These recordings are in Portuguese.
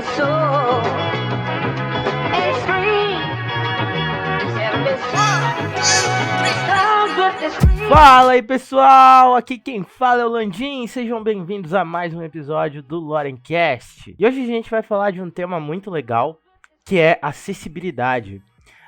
soul is free. Every soul good is free. Fala aí pessoal, aqui quem fala é o Landim, sejam bem-vindos a mais um episódio do Lorencast. E hoje a gente vai falar de um tema muito legal, que é acessibilidade.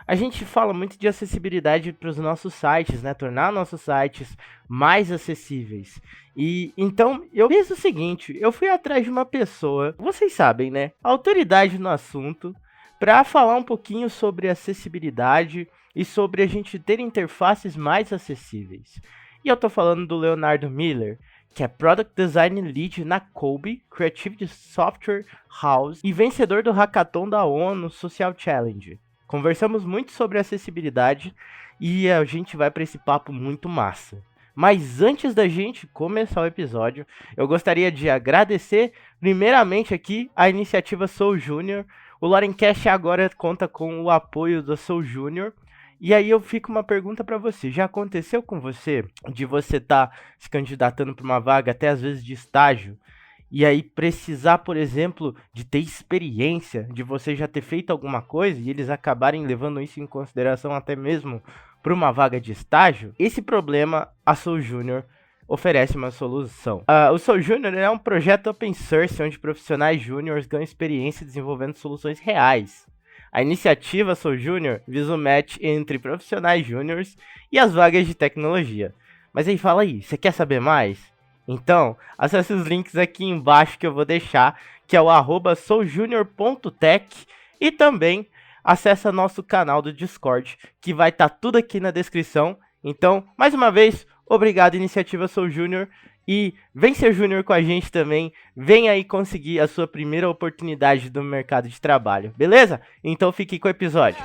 A gente fala muito de acessibilidade para os nossos sites, né? Tornar nossos sites mais acessíveis. E então eu fiz o seguinte, eu fui atrás de uma pessoa, vocês sabem, né? Autoridade no assunto, para falar um pouquinho sobre acessibilidade e sobre a gente ter interfaces mais acessíveis. E eu tô falando do Leonardo Miller, que é Product Design Lead na COBE, Creative Software House e vencedor do Hackathon da ONU Social Challenge. Conversamos muito sobre acessibilidade e a gente vai para esse papo muito massa. Mas antes da gente começar o episódio, eu gostaria de agradecer primeiramente aqui a iniciativa Soul Junior. O Lorencast agora conta com o apoio da Soul Junior. E aí eu fico uma pergunta para você. Já aconteceu com você de você estar se candidatando para uma vaga, até às vezes de estágio, e aí precisar, por exemplo, de ter experiência, de você já ter feito alguma coisa e eles acabarem levando isso em consideração até mesmo para uma vaga de estágio? Esse problema a Soul Junior oferece uma solução. O Soul Junior é um projeto open source onde profissionais júniores ganham experiência desenvolvendo soluções reais. A iniciativa Soul Junior visa o match entre profissionais júniores e as vagas de tecnologia. Mas aí fala aí, você quer saber mais? Então, acesse os links aqui embaixo que eu vou deixar, que é o @souljunior.tech, e também acessa nosso canal do Discord, que vai estar tudo aqui na descrição. Então, mais uma vez, obrigado Iniciativa Soul Junior, e vem ser júnior com a gente também, vem aí conseguir a sua primeira oportunidade do mercado de trabalho, beleza? Então fique com o episódio.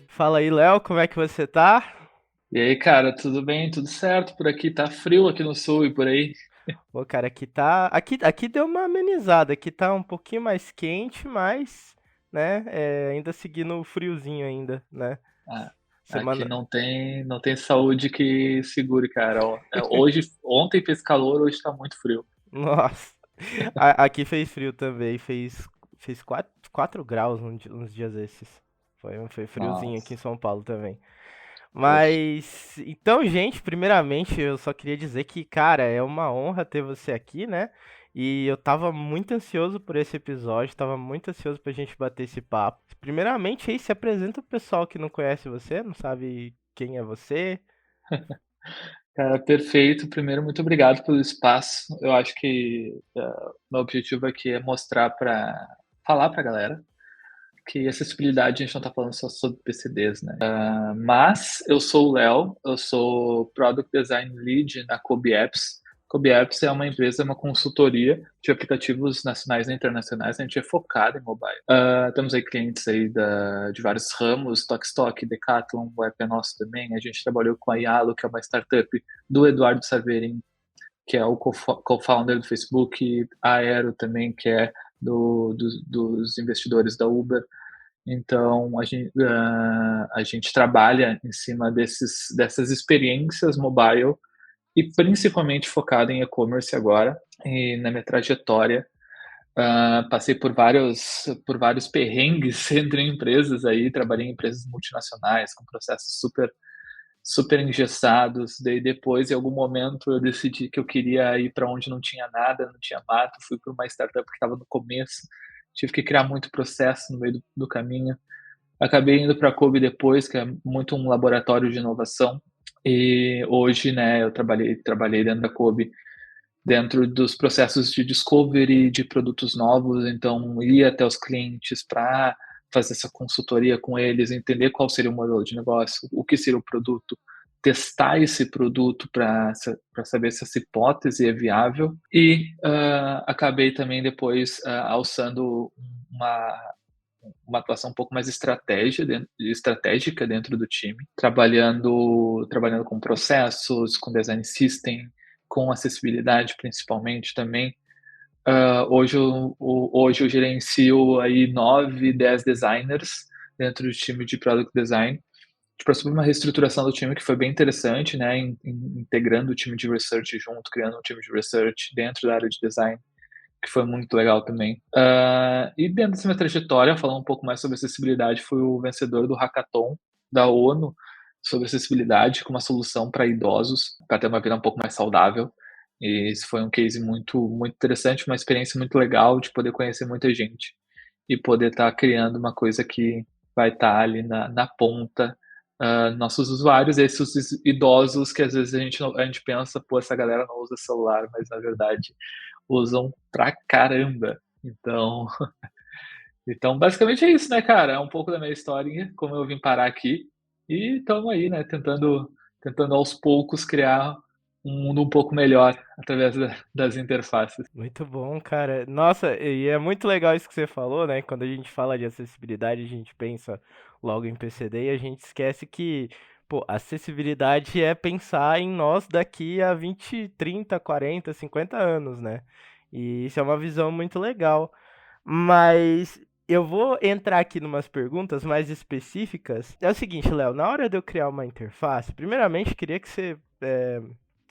Fala aí, Léo, como é que você tá? E aí, cara, tudo bem? Tudo certo por aqui? Tá frio aqui no sul e por aí? Pô, cara, aqui tá. Aqui deu uma amenizada, aqui tá um pouquinho mais quente, mas, né, ainda seguindo o friozinho ainda, né? Ah, aqui Semana. não tem saúde que segure, cara. Ontem fez calor, hoje tá muito frio. Nossa. Aqui fez frio também, fez 4 graus uns dias esses. Foi friozinho aqui em Nossa, São Paulo também. poxa. Mas, então, gente, primeiramente eu só queria dizer que, cara, é uma honra ter você aqui, né? E eu tava muito ansioso por esse episódio, tava muito ansioso pra gente bater esse papo. Primeiramente, aí, se apresenta pro pessoal que não conhece você, não sabe quem é você. Cara, perfeito. Primeiro, muito obrigado pelo espaço. Eu acho que meu objetivo aqui é mostrar falar pra galera que acessibilidade a gente não tá falando só sobre PCDs, né? Mas eu sou o Léo, eu sou Product Design Lead na Kobe Apps. Kobe Apps é uma empresa, uma consultoria de aplicativos nacionais e internacionais. A gente é focado em mobile. Temos aí clientes aí de vários ramos, Tokstok, Decathlon, o app é nosso também. A gente trabalhou com a Yalo, que é uma startup do Eduardo Saverin, que é o co-founder do Facebook, a Aero também, que é dos investidores da Uber. Então, a gente trabalha em cima dessas experiências mobile e principalmente focado em e-commerce agora. E na minha trajetória, passei por vários perrengues entre empresas aí, trabalhei em empresas multinacionais com processos super, super engessados. Daí depois, em algum momento, eu decidi que eu queria ir para onde não tinha nada, não tinha mato. Fui para uma startup que estava no começo, tive que criar muito processo no meio do caminho. Acabei indo para a Kobe depois, que é muito um laboratório de inovação. E hoje, né, eu trabalhei dentro da Kobe, dentro dos processos de discovery de produtos novos. Então, ir até os clientes para fazer essa consultoria com eles, entender qual seria o modelo de negócio, o que seria o produto, testar esse produto para saber se essa hipótese é viável. E acabei também depois alçando uma atuação um pouco mais estratégica dentro do time, trabalhando com processos, com design system, com acessibilidade principalmente também. Hoje eu gerencio aí 9, 10 designers dentro do time de Product Design, sobre uma reestruturação do time que foi bem interessante, né, integrando o time de research junto, criando um time de research dentro da área de design, que foi muito legal também. E dentro dessa minha trajetória, falando um pouco mais sobre acessibilidade, fui o vencedor do hackathon da ONU sobre acessibilidade com uma solução para idosos, para ter uma vida um pouco mais saudável. E isso foi um case muito, muito interessante, uma experiência muito legal de poder conhecer muita gente e poder estar criando uma coisa que vai estar ali na ponta, nossos usuários, esses idosos que às vezes a gente pensa, pô, essa galera não usa celular, mas na verdade usam pra caramba. Então basicamente é isso, né, cara? É um pouco da minha historinha, como eu vim parar aqui. E estamos aí, né, tentando aos poucos criar um mundo um pouco melhor através das interfaces. Muito bom, cara. Nossa, e é muito legal isso que você falou, né? Quando a gente fala de acessibilidade, a gente pensa logo em PCD e a gente esquece que, pô, acessibilidade é pensar em nós daqui a 20, 30, 40, 50 anos, né? E isso é uma visão muito legal. Mas eu vou entrar aqui numas perguntas mais específicas. É o seguinte, Léo, na hora de eu criar uma interface, primeiramente queria que você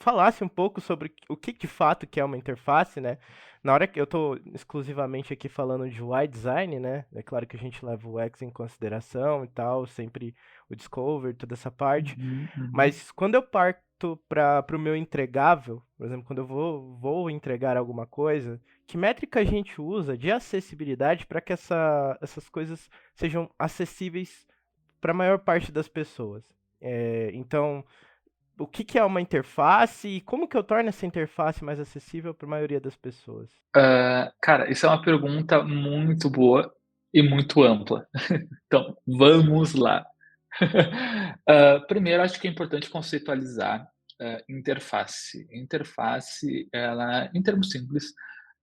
falasse um pouco sobre o que de fato que é uma interface, né? Na hora que eu estou exclusivamente aqui falando de UI design, né? É claro que a gente leva o UX em consideração e tal, sempre o discover, toda essa parte. Uhum, uhum. Mas quando eu parto para o meu entregável, por exemplo, quando eu vou entregar alguma coisa, que métrica a gente usa de acessibilidade para que essas coisas sejam acessíveis para a maior parte das pessoas? Então, o que é uma interface e como que eu torno essa interface mais acessível para a maioria das pessoas? Cara, isso é uma pergunta muito boa e muito ampla. Então, vamos lá. Primeiro, acho que é importante conceitualizar interface. Interface, ela, em termos simples,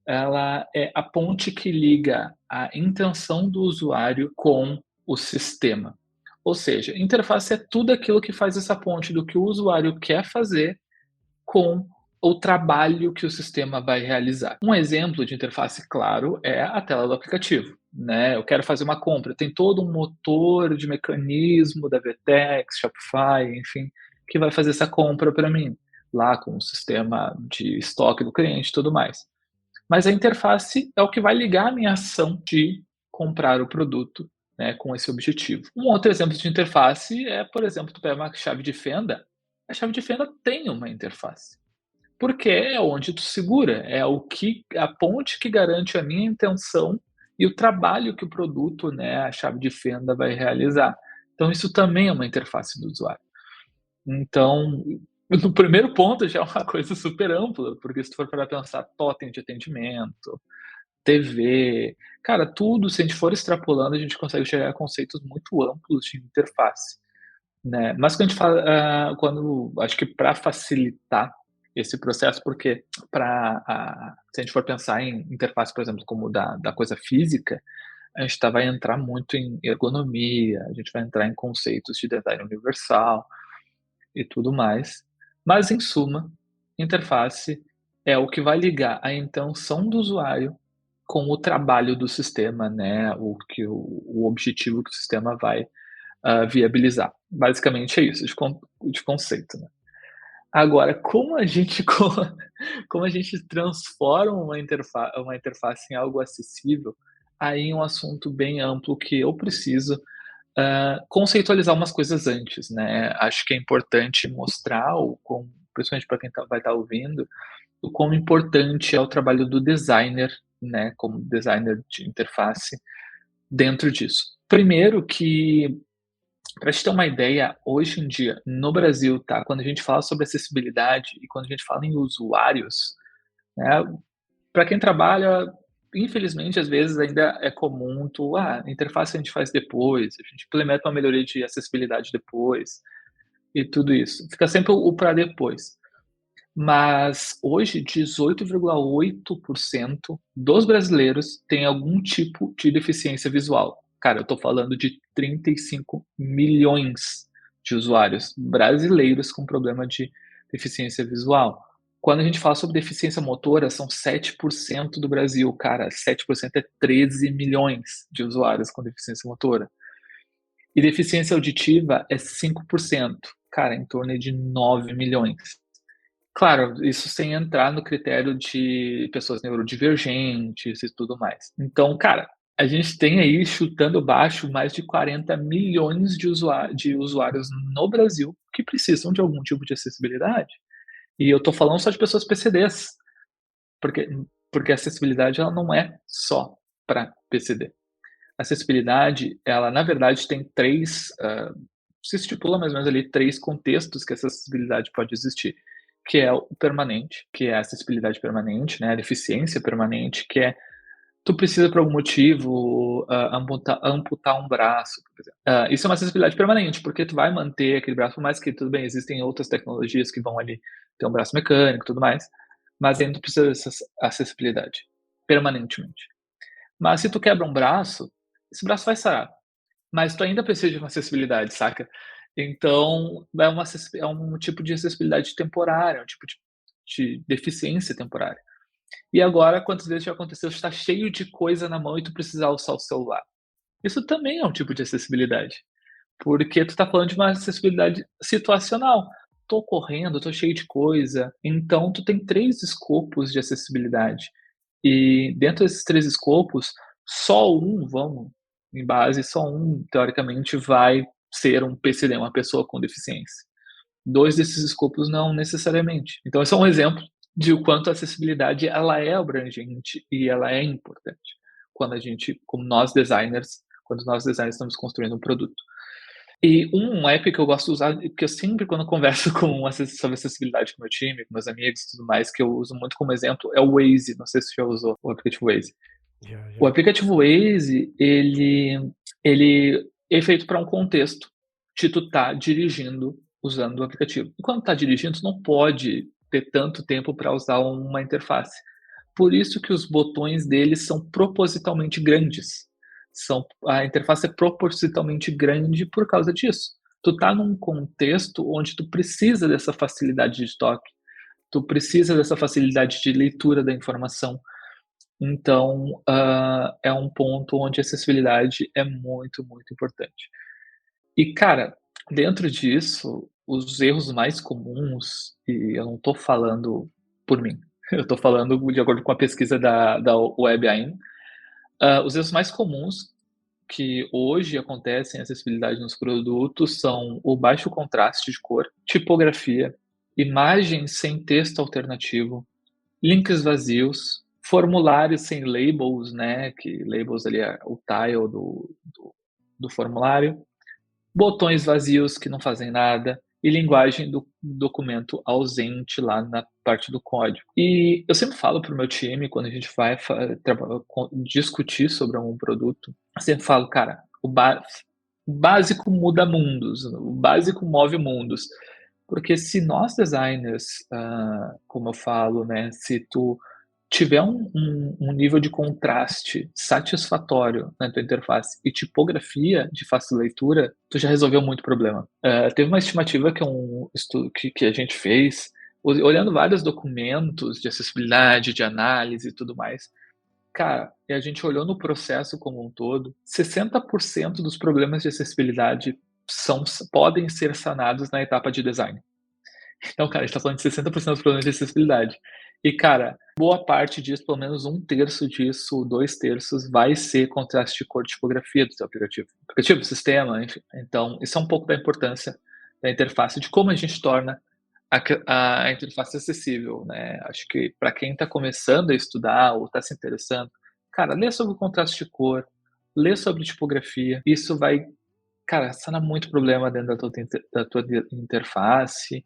ela é a ponte que liga a intenção do usuário com o sistema. Ou seja, interface é tudo aquilo que faz essa ponte do que o usuário quer fazer com o trabalho que o sistema vai realizar. Um exemplo de interface claro é a tela do aplicativo, né? Eu quero fazer uma compra, tem todo um motor de mecanismo da Vertex, Shopify, enfim, que vai fazer essa compra para mim, lá com o sistema de estoque do cliente e tudo mais. Mas a interface é o que vai ligar a minha ação de comprar o produto, né, com esse objetivo. Um outro exemplo de interface é, por exemplo, tu pega uma chave de fenda, a chave de fenda tem uma interface. Porque é onde tu segura, é a ponte que garante a minha intenção e o trabalho que o produto, né, a chave de fenda vai realizar. Então isso também é uma interface do usuário. Então, no primeiro ponto já é uma coisa super ampla, porque se tu for para pensar totem de atendimento, TV, cara, tudo, se a gente for extrapolando, a gente consegue chegar a conceitos muito amplos de interface, né. Mas quando a gente fala, quando acho que para facilitar esse processo, porque se a gente for pensar em interface, por exemplo, como da coisa física, a gente vai entrar muito em ergonomia, a gente vai entrar em conceitos de design universal e tudo mais. Mas, em suma, interface é o que vai ligar a intenção do usuário com o trabalho do sistema, né, o objetivo que o sistema vai, viabilizar. Basicamente é isso, de conceito, né. Agora, como a gente como a gente transforma uma interface em algo acessível, aí é um assunto bem amplo que eu preciso conceitualizar umas coisas antes, né. Acho que é importante mostrar o quão, principalmente para quem vai estar ouvindo, o quão importante é o trabalho do designer, né, como designer de interface dentro disso. Primeiro que, para te ter uma ideia, hoje em dia, no Brasil, tá, quando a gente fala sobre acessibilidade e quando a gente fala em usuários, né, para quem trabalha, infelizmente, às vezes ainda é comum interface a gente faz depois, a gente implementa uma melhoria de acessibilidade depois, e tudo isso. Fica sempre o para depois. Mas hoje 18,8% dos brasileiros têm algum tipo de deficiência visual. Cara, eu estou falando de 35 milhões de usuários brasileiros com problema de deficiência visual. Quando a gente fala sobre deficiência motora, são 7% do Brasil, cara, 7% é 13 milhões de usuários com deficiência motora. E deficiência auditiva é 5%, cara, em torno de 9 milhões. Claro, isso sem entrar no critério de pessoas neurodivergentes e tudo mais. Então, cara, a gente tem aí, chutando baixo, mais de 40 milhões de usuários no Brasil que precisam de algum tipo de acessibilidade. E eu tô falando só de pessoas PCDs, porque, porque a acessibilidade ela não é só para PCD. A acessibilidade, ela na verdade tem três, se estipula mais ou menos ali três contextos que essa acessibilidade pode existir, que é o permanente, que é a acessibilidade permanente, né, a deficiência permanente, que é tu precisa por algum motivo amputar um braço, por exemplo. Isso é uma acessibilidade permanente, porque tu vai manter aquele braço, por mais que tudo bem, existem outras tecnologias que vão ali ter um braço mecânico e tudo mais, mas ainda tu precisa dessa acessibilidade permanentemente. Mas se tu quebra um braço, esse braço vai sarar, mas tu ainda precisa de uma acessibilidade, saca? Então, é um tipo de acessibilidade temporária, um tipo de deficiência temporária. E agora, quantas vezes já aconteceu, está cheio de coisa na mão e tu precisar usar o celular? Isso também é um tipo de acessibilidade, porque tu tá falando de uma acessibilidade situacional. Tô correndo, tô cheio de coisa, então tu tem 3 escopos de acessibilidade. E dentro desses 3 escopos, só um vamos em base, só um teoricamente vai ser um PCD, uma pessoa com deficiência. 2 desses escopos não necessariamente. Então esse é um exemplo de o quanto a acessibilidade ela é abrangente e ela é importante, quando a gente, como nós designers, quando nós designers estamos construindo um produto. E um app que eu gosto de usar, que eu sempre quando eu converso sobre acessibilidade com meu time, com meus amigos e tudo mais, que eu uso muito como exemplo, é o Waze. Não sei se você já usou o aplicativo Waze. Já, O já. aplicativo Waze, ele é feito para um contexto de tu tá dirigindo usando o aplicativo. E quando tá dirigindo, tu não pode ter tanto tempo para usar uma interface. Por isso que os botões deles são propositalmente grandes. A interface é propositalmente grande por causa disso. Tu tá num contexto onde tu precisa dessa facilidade de toque, tu precisa dessa facilidade de leitura da informação. Então, é um ponto onde a acessibilidade é muito, muito importante. E, cara, dentro disso, os erros mais comuns, e eu não estou falando por mim, eu estou falando de acordo com a pesquisa da WebAIM, os erros mais comuns que hoje acontecem em acessibilidade nos produtos são o baixo contraste de cor, tipografia, imagens sem texto alternativo, links vazios, formulários sem labels, né, que labels ali é o tile do formulário, botões vazios que não fazem nada e linguagem do documento ausente lá na parte do código. E eu sempre falo para o meu time, quando a gente vai discutir sobre um produto, eu sempre falo, cara, o básico muda mundos, o básico move mundos. Porque se nós designers, como eu falo, né, se tu tiver um nível de contraste satisfatório na tua interface e tipografia de fácil leitura, tu já resolveu muito problema. Teve uma estimativa que é um estudo que a gente fez, olhando vários documentos de acessibilidade, de análise e tudo mais. Cara, e a gente olhou no processo como um todo, 60% dos problemas de acessibilidade podem ser sanados na etapa de design. Então, cara, a gente tá falando de 60% dos problemas de acessibilidade. E, cara, boa parte disso, pelo menos 1/3 disso, 2/3, vai ser contraste de cor e tipografia do seu aplicativo. Aplicativo, sistema, enfim. Então, isso é um pouco da importância da interface, de como a gente torna a interface acessível, né? Acho que para quem está começando a estudar ou está se interessando, cara, lê sobre o contraste de cor, lê sobre tipografia. Isso vai, cara, sanar muito problema dentro da tua interface.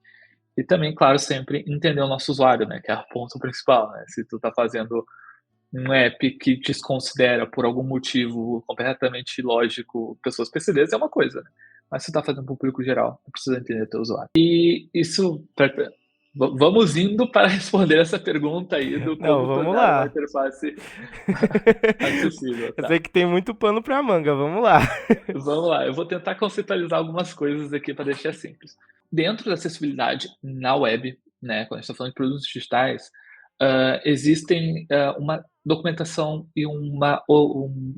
E também, claro, sempre entender o nosso usuário, né? Que é o ponto principal, né? Se tu tá fazendo um app que desconsidera por algum motivo completamente lógico pessoas PCDs é uma coisa, né? Mas se tu tá fazendo para o público geral, tu precisa entender teu usuário. E isso, vamos indo para responder essa pergunta aí do Não, como vamos tornar uma lá. interface acessível, Eu tá? sei que tem muito pano pra manga, vamos lá. Vamos lá, eu vou tentar conceitualizar algumas coisas aqui para deixar simples. Dentro da acessibilidade na web, né, quando a gente está falando de produtos digitais, existem documentação e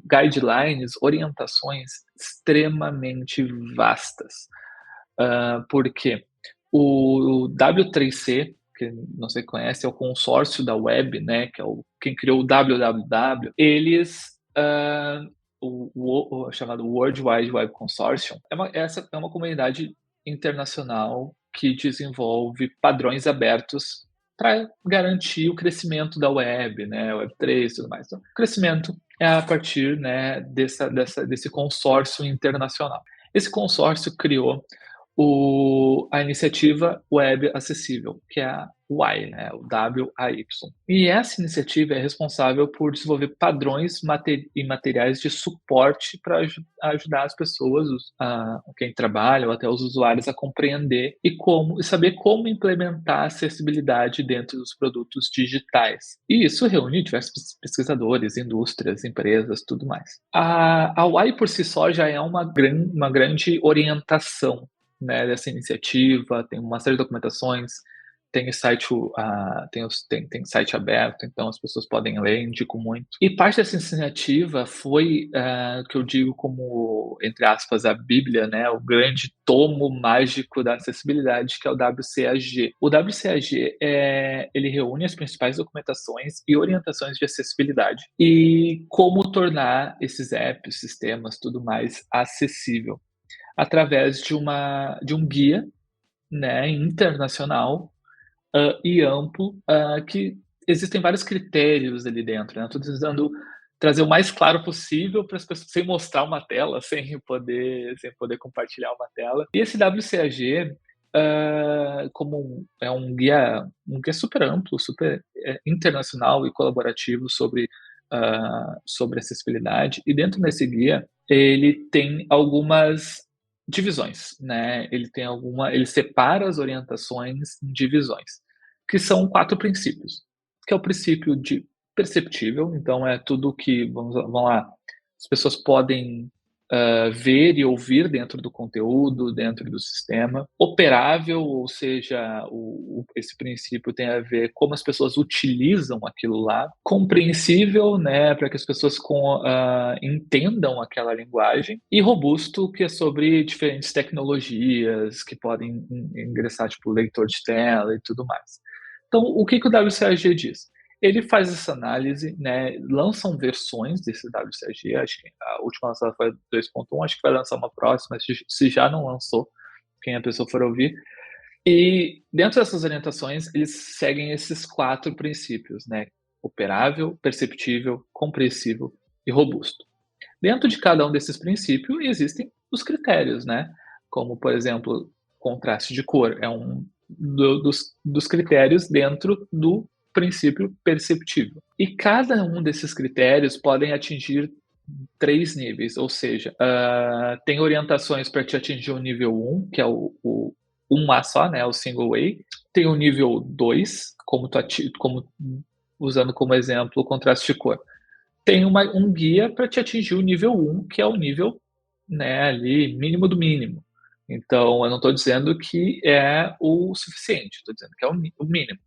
guidelines, orientações extremamente vastas. Porque o W3C, que não sei se conhece, é o consórcio da web, né, que é quem criou o www, eles, o chamado World Wide Web Consortium, essa é uma comunidade internacional que desenvolve padrões abertos para garantir o crescimento da web, né, Web3 e tudo mais. Então, o crescimento é a partir, né, desse consórcio internacional. Esse consórcio criou a iniciativa Web Acessível, que é a WAY, né, o WAY. E essa iniciativa é responsável por desenvolver padrões e materiais de suporte para ajudar as pessoas, quem trabalha ou até os usuários a compreender e saber como implementar acessibilidade dentro dos produtos digitais. E isso reúne diversos pesquisadores, indústrias, empresas, tudo mais. A WAY por si só já é uma grande orientação, né, dessa iniciativa, tem uma série de documentações, tem site aberto, então as pessoas podem ler, indico muito. E parte dessa iniciativa foi, que eu digo como, entre aspas, a Bíblia, né, o grande tomo mágico da acessibilidade, que é o WCAG. O WCAG, ele reúne as principais documentações e orientações de acessibilidade e como tornar esses apps, sistemas, tudo mais acessível através de um guia, né, internacional e amplo, que existem vários critérios ali dentro, né? Estou tentando trazer o mais claro possível para as pessoas, sem mostrar uma tela, sem poder compartilhar uma tela. E esse WCAG, é um guia super amplo, super internacional e colaborativo sobre acessibilidade. E dentro desse guia, ele tem algumas divisões, né? Ele separa as orientações em divisões, que são 4 princípios, que é o princípio de perceptível, então é tudo que, vamos lá, as pessoas podem ver e ouvir dentro do conteúdo, dentro do sistema. Operável, ou seja, esse princípio tem a ver como as pessoas utilizam aquilo lá. Compreensível, né, para que as pessoas entendam aquela linguagem. E robusto, que é sobre diferentes tecnologias que podem ingressar, tipo leitor de tela e tudo mais. Então, o que o WCAG diz? Ele faz essa análise, né, lançam versões desse WCAG, acho que a última lançada foi 2.1, acho que vai lançar uma próxima, se já não lançou, quem a pessoa for ouvir. E dentro dessas orientações, eles seguem esses 4 princípios, né, operável, perceptível, compreensível e robusto. Dentro de cada um desses princípios existem os critérios, né, como, por exemplo, contraste de cor, é um dos critérios dentro do princípio perceptível. E cada um desses critérios podem atingir 3 níveis, ou seja, tem orientações para te atingir o nível 1, que é o 1A só, né, o single way. Tem o nível 2, como usando como exemplo o contraste de cor. Tem um guia para te atingir o nível 1, que é o nível, né, ali mínimo do mínimo. Então, eu não estou dizendo que é o suficiente, estou dizendo que é o mínimo,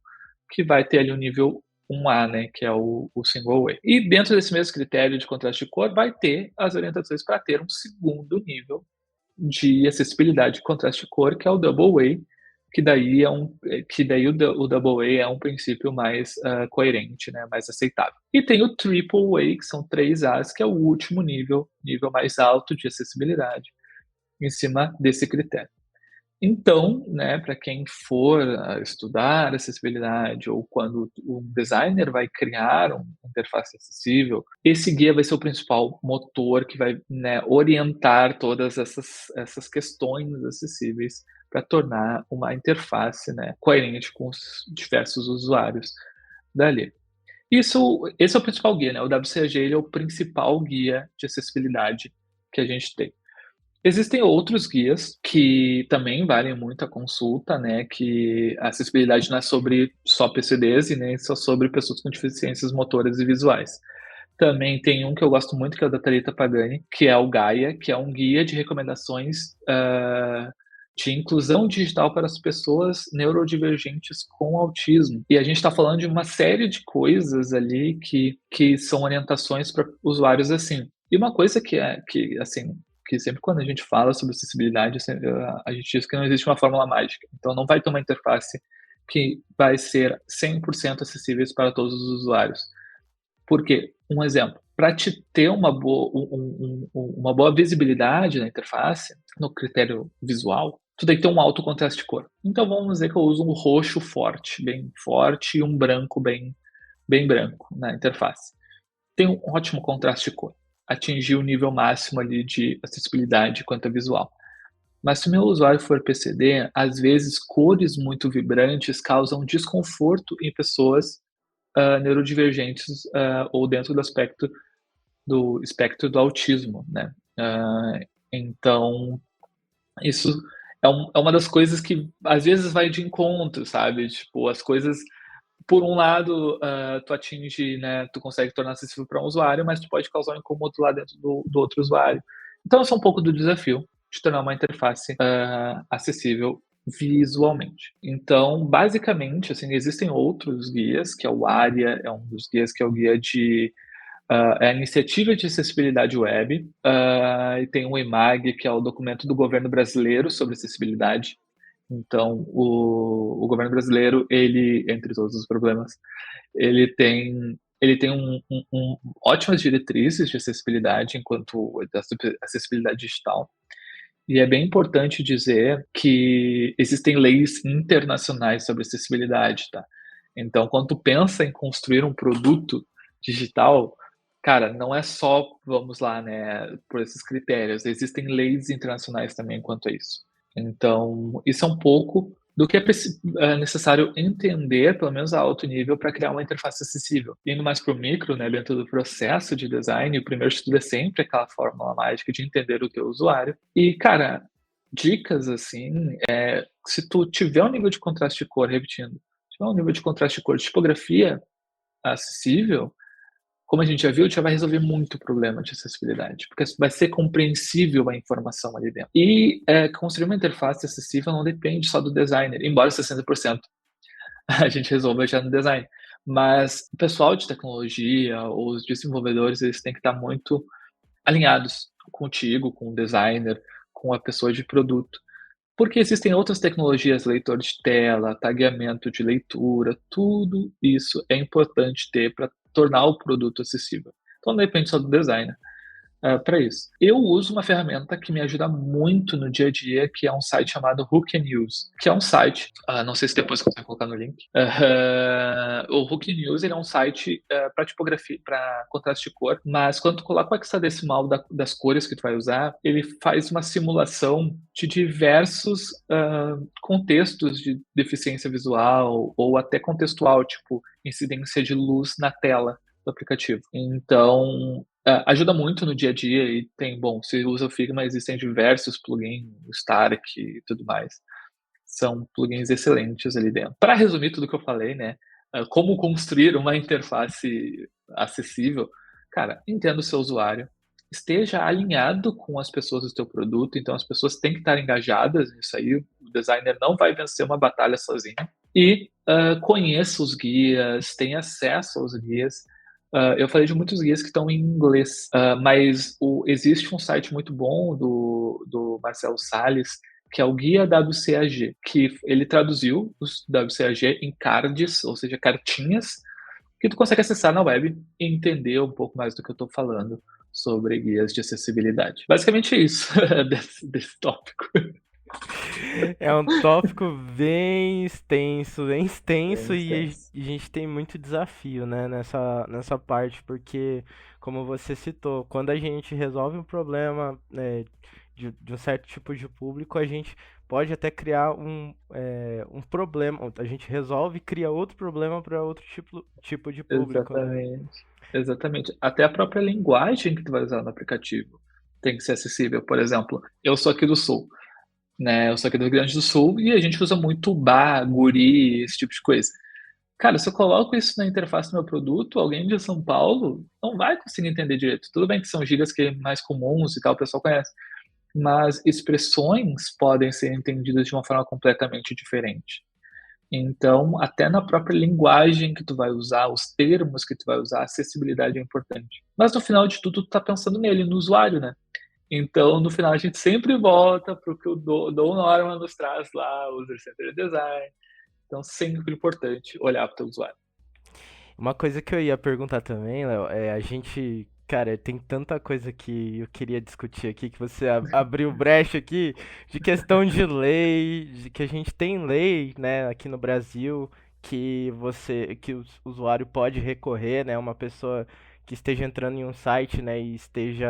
que vai ter ali o nível 1A, né, que é o single way. E dentro desse mesmo critério de contraste de cor, vai ter as orientações para ter um segundo nível de acessibilidade de contraste de cor, que é o double way, que daí o double way é um princípio mais coerente, né, mais aceitável. E tem o triple way, que são 3As, que é o último nível mais alto de acessibilidade, em cima desse critério. Então, né, para quem for estudar acessibilidade ou quando um designer vai criar uma interface acessível, esse guia vai ser o principal motor que vai, né, orientar todas essas questões acessíveis para tornar uma interface, né, coerente com os diversos usuários dali. Esse é o principal guia, né? O WCAG ele é o principal guia de acessibilidade que a gente tem. Existem outros guias que também valem muito a consulta, né? Que a acessibilidade não é sobre só PCDs e nem só sobre pessoas com deficiências motoras e visuais. Também tem um que eu gosto muito, que é o da Thalita Pagani, que é o Gaia, que é um guia de recomendações de inclusão digital para as pessoas neurodivergentes com autismo. E a gente está falando de uma série de coisas ali que são orientações para usuários assim. E uma coisa assim, que sempre quando a gente fala sobre acessibilidade, a gente diz que não existe uma fórmula mágica. Então não vai ter uma interface que vai ser 100% acessível para todos os usuários. Por quê? Um exemplo, para te ter uma boa visibilidade na interface, no critério visual, tu tem que ter um alto contraste de cor. Então vamos dizer que eu uso um roxo bem forte, e um branco bem branco na interface. Tem um ótimo contraste de cor. Atingir o nível máximo ali de acessibilidade quanto a visual. Mas se o meu usuário for PCD, às vezes cores muito vibrantes causam desconforto em pessoas neurodivergentes ou dentro do espectro do autismo, né? Então, isso é uma das coisas que às vezes vai de encontro, sabe? Tipo, as coisas, por um lado, tu atinge, né? Tu consegue tornar acessível para um usuário, mas tu pode causar um incômodo lá dentro do outro usuário. Então, esse é um pouco do desafio de tornar uma interface acessível visualmente. Então, basicamente, assim, existem outros guias, que é o ARIA, é um dos guias que é o guia de é a Iniciativa de Acessibilidade Web, e tem o IMAG, que é o documento do governo brasileiro sobre acessibilidade. Então, o governo brasileiro, ele, entre todos os problemas, ele tem ótimas diretrizes de acessibilidade enquanto acessibilidade digital. E é bem importante dizer que existem leis internacionais sobre acessibilidade, tá? Então, quando tu pensa em construir um produto digital, cara, não é só, vamos lá, né, por esses critérios. Existem leis internacionais também quanto a isso. Então, isso é um pouco do que é necessário entender, pelo menos a alto nível, para criar uma interface acessível. Indo mais para o micro, né, dentro do processo de design, o primeiro estudo é sempre aquela fórmula mágica de entender o teu usuário. E, cara, dicas, assim, se tu tiver um nível de contraste de cor, repetindo, tiver um nível de contraste de cor de tipografia acessível, como a gente já viu, já vai resolver muito problema de acessibilidade, porque vai ser compreensível a informação ali dentro. E construir uma interface acessível não depende só do designer, embora 60% a gente resolva já no design. Mas o pessoal de tecnologia, os desenvolvedores, eles têm que estar muito alinhados contigo, com o designer, com a pessoa de produto. Porque existem outras tecnologias, leitor de tela, tagueamento de leitura, tudo isso é importante ter para tornar o produto acessível. Então não depende só do designer para isso. Eu uso uma ferramenta que me ajuda muito no dia a dia, que é um site chamado Who Can Use, que é um site, não sei se depois consegue colocar no link. O Who Can Use, ele é um site para tipografia, para contraste de cor, mas quando tu coloca o hexadecimal das cores que tu vai usar, ele faz uma simulação de diversos contextos de deficiência visual ou até contextual, tipo incidência de luz na tela do aplicativo. Então, ajuda muito no dia a dia e tem, bom, se usa o Figma, existem diversos plugins, o Stark e tudo mais. São plugins excelentes ali dentro. Para resumir tudo que eu falei, né, como construir uma interface acessível, cara, entenda o seu usuário, esteja alinhado com as pessoas do teu produto, então as pessoas têm que estar engajadas nisso aí, o designer não vai vencer uma batalha sozinho, e conheça os guias, tenha acesso aos guias. Eu falei de muitos guias que estão em inglês, mas existe um site muito bom do Marcelo Salles, que é o Guia WCAG, que ele traduziu os WCAG em cards, ou seja, cartinhas, que tu consegue acessar na web e entender um pouco mais do que eu estou falando sobre guias de acessibilidade. Basicamente é isso desse tópico. É um tópico bem extenso Bem e extenso. a gente tem muito desafio, né, nessa parte, porque, como você citou, quando a gente resolve um problema, né, de um certo tipo de público, a gente pode até criar um problema, a gente resolve e cria outro problema para outro tipo de público, né? Exatamente. Exatamente. Até a própria linguagem que tu vai usar no aplicativo tem que ser acessível. Por exemplo, eu sou aqui do Sul, né? Eu sou aqui do Rio Grande do Sul e a gente usa muito bar, guri, esse tipo de coisa. Cara, se eu coloco isso na interface do meu produto, alguém de São Paulo não vai conseguir entender direito. Tudo bem que são gírias que é mais comuns e tal, o pessoal conhece. mas expressões podem ser entendidas de uma forma completamente diferente. Então, até na própria linguagem que tu vai usar, os termos que tu vai usar, a acessibilidade é importante. Mas no final de tudo, tu tá pensando nele, no usuário, né? Então, no final, a gente sempre volta para o que o Dom Norman nos traz lá, o User-Centered Design. Então, sempre importante olhar para o teu usuário. Uma coisa que eu ia perguntar também, Léo, é a gente, cara, tem tanta coisa que eu queria discutir aqui, que você abriu brecha aqui, de questão de lei, de que a gente tem lei, né, aqui no Brasil, que o usuário pode recorrer, né, uma pessoa que esteja entrando em um site, né, e esteja,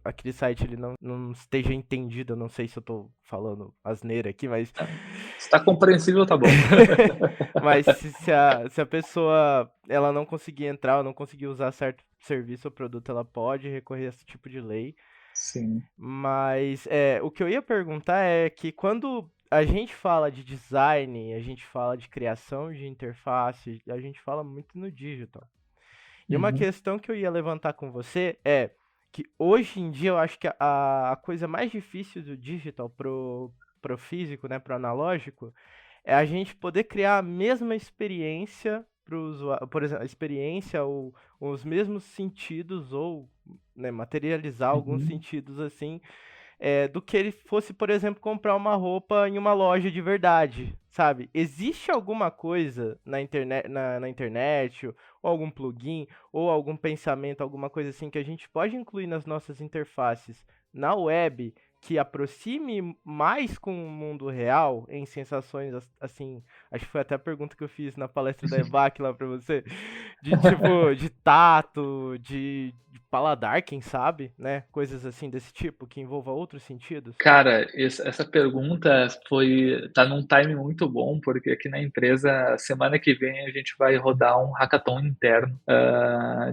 aquele site ele não esteja entendido, eu não sei se eu tô falando asneira aqui, mas Se está compreensível, tá bom. mas se a pessoa ela não conseguir entrar ou não conseguir usar certo serviço ou produto, ela pode recorrer a esse tipo de lei. Sim. Mas o que eu ia perguntar é que quando a gente fala de design, a gente fala de criação de interface, a gente fala muito no digital. E uma Uhum. questão que eu ia levantar com você é que hoje em dia eu acho que a coisa mais difícil do digital pro físico, né, pro analógico, é a gente poder criar a mesma experiência pro usuário, por exemplo, a experiência ou os mesmos sentidos ou, né, materializar alguns Uhum. sentidos assim do que ele fosse, por exemplo, comprar uma roupa em uma loja de verdade, sabe? Existe alguma coisa na internet, ou algum plugin, ou algum pensamento, alguma coisa assim que a gente pode incluir nas nossas interfaces na web que aproxime mais com o mundo real em sensações assim, acho que foi até a pergunta que eu fiz na palestra da EBAC lá pra você, de tipo, de tato, de paladar, quem sabe, né? Coisas assim desse tipo, que envolva outros sentidos. Cara, essa pergunta tá num time muito bom, porque aqui na empresa, semana que vem, a gente vai rodar um hackathon interno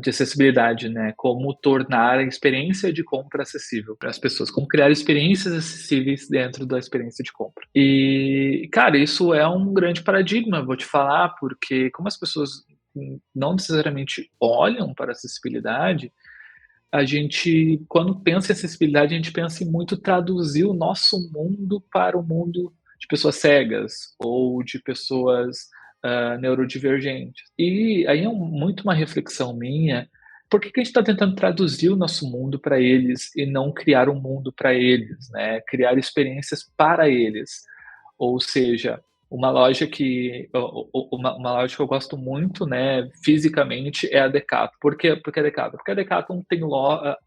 de acessibilidade, né? Como tornar a experiência de compra acessível para as pessoas, como criar experiências acessíveis dentro da experiência de compra. E, cara, isso é um grande paradigma, vou te falar, porque como as pessoas não necessariamente olham para a acessibilidade, a gente, quando pensa em acessibilidade, a gente pensa em muito traduzir o nosso mundo para o mundo de pessoas cegas ou de pessoas neurodivergentes. E aí é muito uma reflexão minha, por que a gente está tentando traduzir o nosso mundo para eles e não criar um mundo para eles, né? Criar experiências para eles. Ou seja, uma loja uma loja que eu gosto muito, né, fisicamente é a Decathlon. Por quê? Porque a Decathlon? Porque a Decathlon tem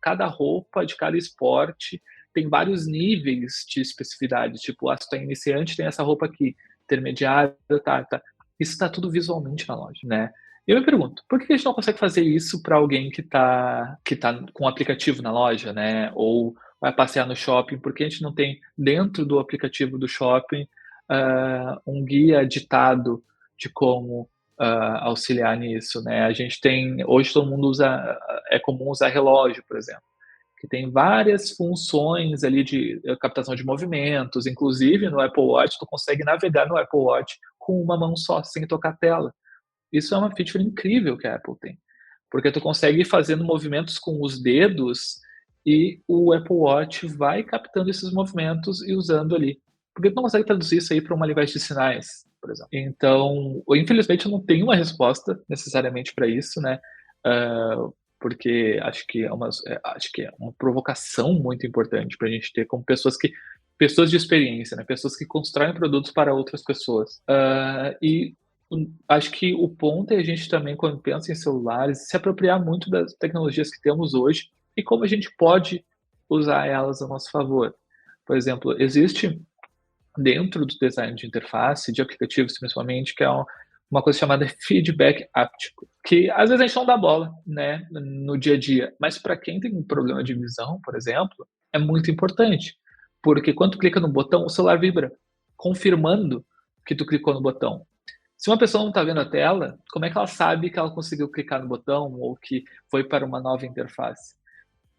cada roupa de cada esporte tem vários níveis de especificidade. Tipo, se tu é iniciante, tem essa roupa aqui, intermediário, tá. Isso está tudo visualmente na loja, né? E eu me pergunto, por que a gente não consegue fazer isso para alguém que tá com um aplicativo na loja, né? Ou vai passear no shopping, por que a gente não tem dentro do aplicativo do shopping um guia ditado de como auxiliar nisso, né? A gente tem, hoje todo mundo é comum usar relógio, por exemplo, que tem várias funções ali de captação de movimentos, inclusive no Apple Watch, tu consegue navegar no Apple Watch com uma mão só, sem tocar a tela. Isso é uma feature incrível que a Apple tem, porque tu consegue ir fazendo movimentos com os dedos e o Apple Watch vai captando esses movimentos e usando ali. Porque tu não consegue traduzir isso aí para uma linguagem de sinais, por exemplo. Então, infelizmente eu não tenho uma resposta necessariamente para isso, né? Porque acho que é uma provocação muito importante para a gente ter como pessoas de experiência, né? Pessoas que constroem produtos para outras pessoas. E acho que o ponto é a gente também, quando pensa em celulares, se apropriar muito das tecnologias que temos hoje e como a gente pode usar elas a nosso favor. Por exemplo, existe dentro do design de interface, de aplicativos principalmente, que é uma coisa chamada feedback áptico, que às vezes a gente não dá bola, né, no dia a dia, mas para quem tem um problema de visão, por exemplo, é muito importante, porque quando tu clica no botão, o celular vibra, confirmando que tu clicou no botão. Se uma pessoa não está vendo a tela, como é que ela sabe que ela conseguiu clicar no botão ou que foi para uma nova interface?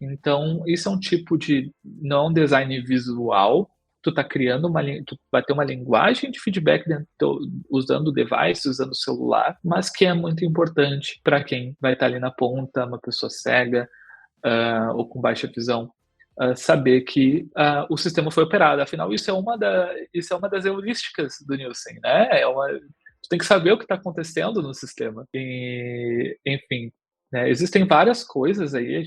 Então, isso é um tipo de não design visual. Tu tá criando tu vai ter uma linguagem de feedback usando o device, usando o celular, mas que é muito importante para quem vai estar ali na ponta, uma pessoa cega ou com baixa visão. saber que o sistema foi operado. Afinal, isso é uma das heurísticas do Nielsen, né? Tu tem que saber o que está acontecendo no sistema. E, enfim, né, existem várias coisas aí.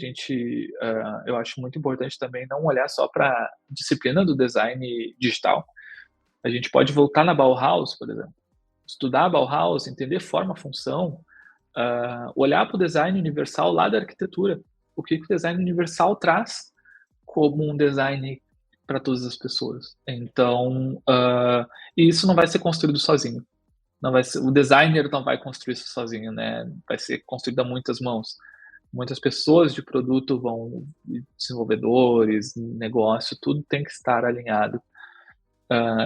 Eu acho muito importante também não olhar só para a disciplina do design digital. A gente pode voltar na Bauhaus, por exemplo, estudar a Bauhaus, entender forma, função, olhar para o design universal lá da arquitetura. O que o design universal traz como um design para todas as pessoas. Então, e isso não vai ser construído sozinho. O designer não vai construir isso sozinho, né? Vai ser construído a muitas mãos. Muitas pessoas de produto desenvolvedores, negócio, tudo tem que estar alinhado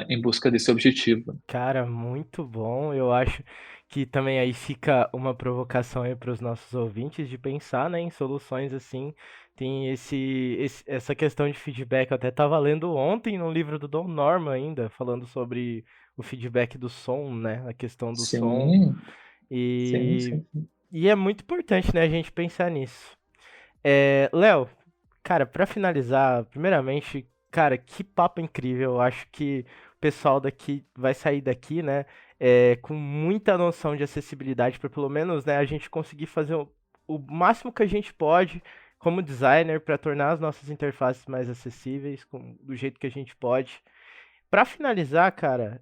em busca desse objetivo. Cara, muito bom. Eu acho que também aí fica uma provocação aí para os nossos ouvintes de pensar, né, em soluções assim. Tem essa questão de feedback. Eu até estava lendo ontem no livro do Don Norman ainda, falando sobre o feedback do som, né, a questão do som. Sim, E, sim. e é muito importante, né, a gente pensar nisso. Léo, cara, pra finalizar, primeiramente, cara, que papo incrível. Eu acho que o pessoal daqui vai sair daqui, né, com muita noção de acessibilidade, para pelo menos, né, a gente conseguir fazer o máximo que a gente pode como designer para tornar as nossas interfaces mais acessíveis, do jeito que a gente pode. Pra finalizar, cara,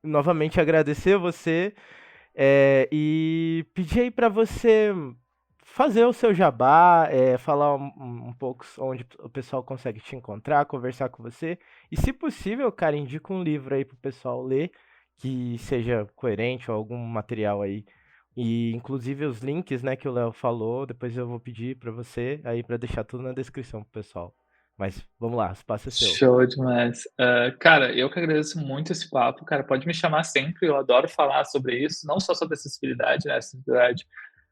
novamente agradecer você. E pedir aí para você fazer o seu jabá, falar um pouco onde o pessoal consegue te encontrar, conversar com você. E se possível, cara, indica um livro aí pro pessoal ler que seja coerente ou algum material aí. E inclusive os links, né, que o Léo falou, depois eu vou pedir para você aí para deixar tudo na descrição pro pessoal. Mas vamos lá, o espaço é seu. Show demais. Cara, eu que agradeço muito esse papo. Cara, pode me chamar sempre. Eu adoro falar sobre isso, não só sobre acessibilidade, né? Acessibilidade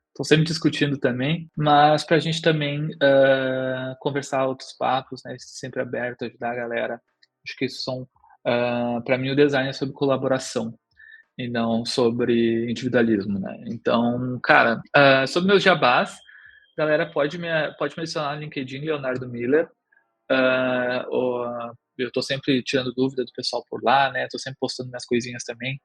estou sempre discutindo também, mas para a gente também conversar outros papos, né? Sempre aberto, ajudar a galera. Acho que isso são, para mim, o design é sobre colaboração e não sobre individualismo, né? Então, cara, sobre meus jabás, galera pode me adicionar no LinkedIn, Leonardo Miller. Eu estou sempre tirando dúvida do pessoal por lá, né? Estou sempre postando minhas coisinhas também.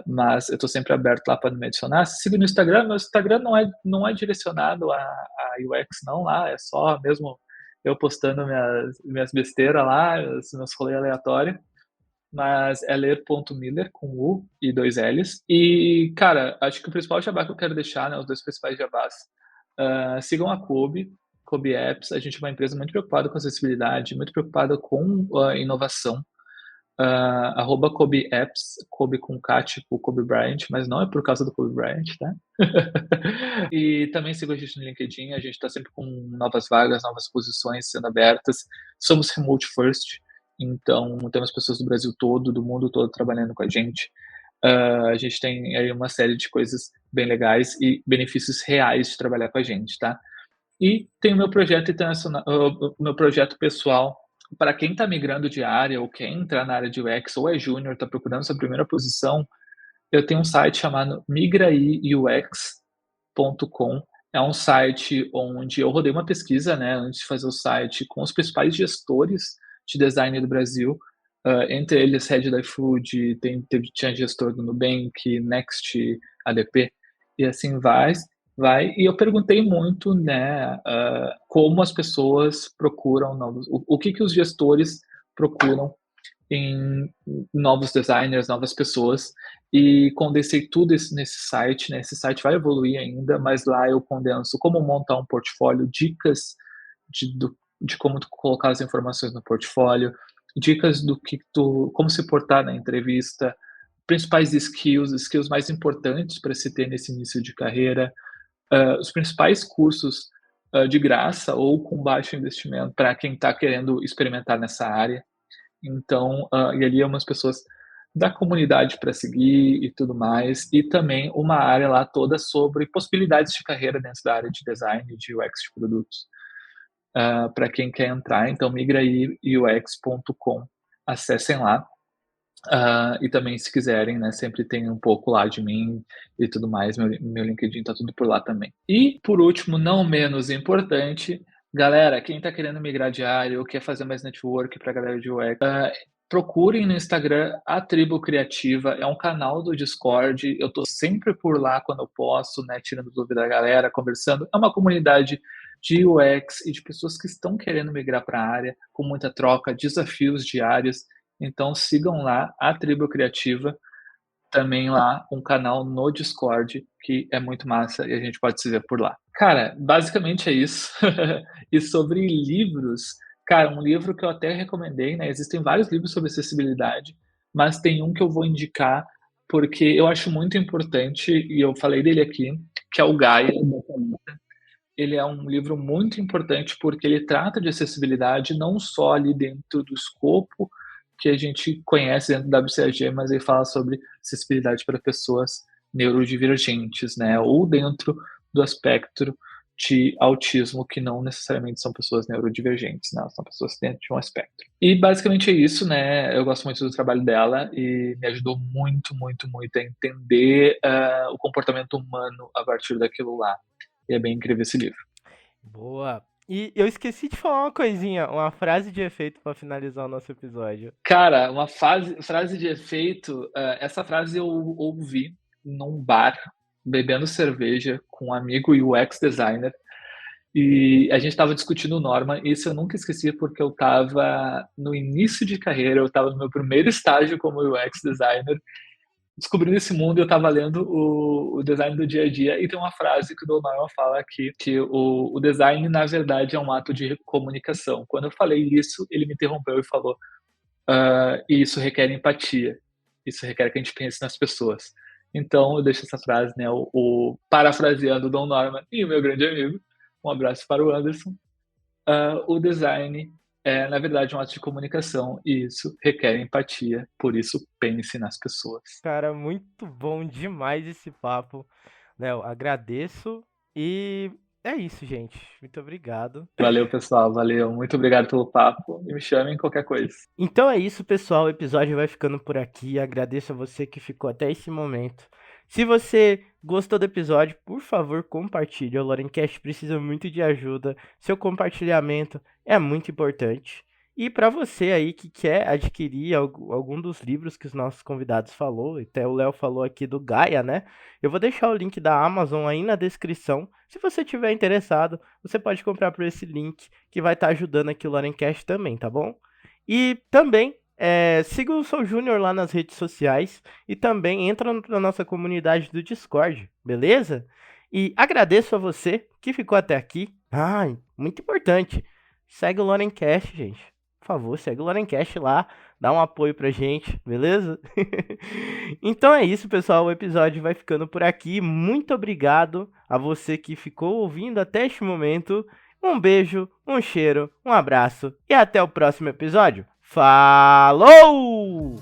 Mas eu estou sempre aberto lá para me adicionar. Se siga no Instagram, meu Instagram não é direcionado a UX, não, lá, é só mesmo eu postando minhas besteiras lá, meus rolês aleatórios. Mas é ler.miller com U e 2 L's. E, cara, acho que o principal jabá que eu quero deixar, né, os dois principais jabás, sigam a Kobe Apps. A gente é uma empresa muito preocupada com acessibilidade, muito preocupada com inovação. @Kobe Apps, Kobe com K, tipo Kobe Bryant, mas não é por causa do Kobe Bryant, tá? E também siga a gente no LinkedIn, a gente está sempre com novas vagas, novas posições sendo abertas. Somos remote first, então temos pessoas do Brasil todo, do mundo todo trabalhando com a gente. A gente tem aí uma série de coisas bem legais e benefícios reais de trabalhar com a gente, tá? E tem o meu projeto internacional, o meu projeto pessoal, para quem está migrando de área ou quer entrar na área de UX ou é júnior, está procurando sua primeira posição, eu tenho um site chamado migraiux.com. É um site onde eu rodei uma pesquisa, né, antes de fazer o site, com os principais gestores de design do Brasil, entre eles Head da iFood, tinha gestor do Nubank, Next, ADP, e assim vai. E eu perguntei muito, né, como as pessoas procuram o que os gestores procuram em novos designers, novas pessoas, e condensei tudo isso nesse site, né? Esse site vai evoluir ainda, mas lá eu condenso como montar um portfólio, dicas de como tu colocar as informações no portfólio, dicas como se portar na entrevista, principais skills mais importantes para se ter nesse início de carreira, os principais cursos de graça ou com baixo investimento para quem está querendo experimentar nessa área. Então, e ali é umas pessoas da comunidade para seguir e tudo mais, e também uma área lá toda sobre possibilidades de carreira dentro da área de design e de UX de produtos, para quem quer entrar. Então, migraiux.com, acessem lá. E também, se quiserem, né, sempre tem um pouco lá de mim e tudo mais. Meu LinkedIn tá tudo por lá também. E, por último, não menos importante, Galera, quem tá querendo migrar de área ou quer fazer mais network pra galera de UX, procurem no Instagram a Tribo Criativa, é um canal do Discord, eu tô sempre por lá quando eu posso, né, tirando dúvida da galera, conversando. É uma comunidade de UX e de pessoas que estão querendo migrar para a área, com muita troca, desafios diários. Então sigam lá a Tribo Criativa, também lá um canal no Discord, que é muito massa e a gente pode se ver por lá. Cara, basicamente é isso. E sobre livros, cara, um livro que eu até recomendei, né? Existem vários livros sobre acessibilidade, mas tem um que eu vou indicar porque eu acho muito importante e eu falei dele aqui, que é o Gaia, da Thalita. Ele é um livro muito importante porque ele trata de acessibilidade não só ali dentro do escopo que a gente conhece dentro da WCAG, mas ele fala sobre acessibilidade para pessoas neurodivergentes, né? Ou dentro do aspecto de autismo, que não necessariamente são pessoas neurodivergentes, né? São pessoas dentro de um espectro. E basicamente é isso, né? Eu gosto muito do trabalho dela e me ajudou muito, muito, muito a entender o comportamento humano a partir daquilo lá. E é bem incrível esse livro. Boa. E eu esqueci de falar uma coisinha, uma frase de efeito para finalizar o nosso episódio. Cara, uma frase de efeito, essa frase eu ouvi num bar, bebendo cerveja com um amigo UX designer, e a gente estava discutindo norma, e isso eu nunca esqueci porque eu estava no início de carreira, eu estava no meu primeiro estágio como UX designer, descobrindo esse mundo, eu estava lendo o design do dia a dia, e tem uma frase que o Don Norman fala aqui, que o design, na verdade, é um ato de comunicação. Quando eu falei isso, ele me interrompeu e falou: e isso requer empatia. Isso requer que a gente pense nas pessoas. Então, eu deixo essa frase, né, parafraseando o Don Norman e o meu grande amigo, um abraço para o Anderson, o design é, na verdade, um ato de comunicação e isso requer empatia, por isso pense nas pessoas. Cara, muito bom demais esse papo. Léo, agradeço e é isso, gente. Muito obrigado. Valeu, pessoal, valeu, muito obrigado pelo papo e me chamem qualquer coisa. Então é isso, pessoal. O episódio vai ficando por aqui. Agradeço a você que ficou até esse momento. Se você gostou do episódio, por favor, compartilhe. O Lorencast precisa muito de ajuda. Seu compartilhamento é muito importante. E para você aí que quer adquirir algum dos livros que os nossos convidados falou, até o Léo falou aqui do Gaia, né? Eu vou deixar o link da Amazon aí na descrição. Se você tiver interessado, você pode comprar por esse link que vai estar ajudando aqui o Lorencast também, tá bom? E também siga o Sou Júnior lá nas redes sociais e também entra na nossa comunidade do Discord, beleza? E agradeço a você que ficou até aqui. Ah, muito importante. Segue o Lorencast, gente. Por favor, segue o Lorencast lá, dá um apoio pra gente, beleza? Então é isso, pessoal. O episódio vai ficando por aqui. Muito obrigado a você que ficou ouvindo até este momento. Um beijo, um cheiro, um abraço e até o próximo episódio. Falou!